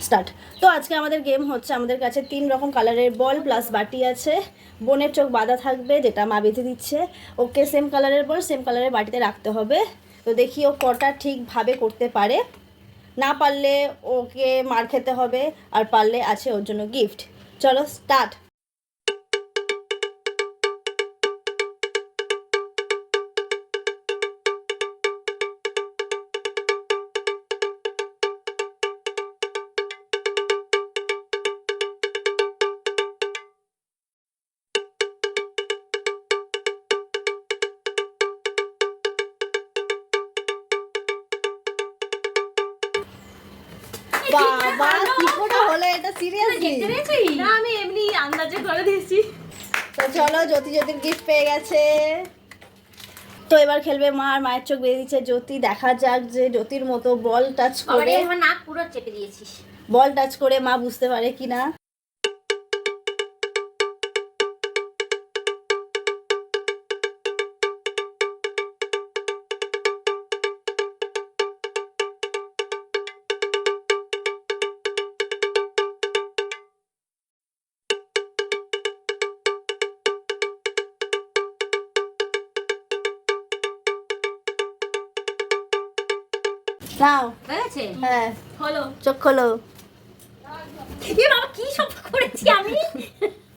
Start. তো আজকে আমাদের গেম হচ্ছে, আমাদের কাছে 3 রকম কালারের বল প্লাস বাটি আছে। বোনের চোখ বাঁধা থাকবে, যেটা মা বেঁধে দিচ্ছে। ওকে সেম কালারের বল সেম কালারের বাটিতে রাখতে হবে। তো দেখি ও কটা ঠিকভাবে করতে পারে। না পারলে ওকে মার খেতে হবে, আর পারলে আছে ওর জন্য গিফট। চলো স্টার্ট। বাবা কি করে হলো এটা, সিরিয়াসলি? না আমি এমনি আন্দাজে করে দিয়েছি। তো চলো, জ্যোতির গিফট পেয়ে গেছে। তো এবার খেলবে মা, আর মায়ের চোখ বেরিয়ে দিচ্ছে জ্যোতি। দেখা যাক যে জ্যোতির মতো বল টাচ করে, আমার নাক পুরো চেপে দিয়েছিস। বল টাচ করে মা বুঝতে পারে কিনা। নাও। হয়ে গেছে? হ্যাঁ, হলো। চোখ খোলো। এ বাবা কি সব করেছি আমি।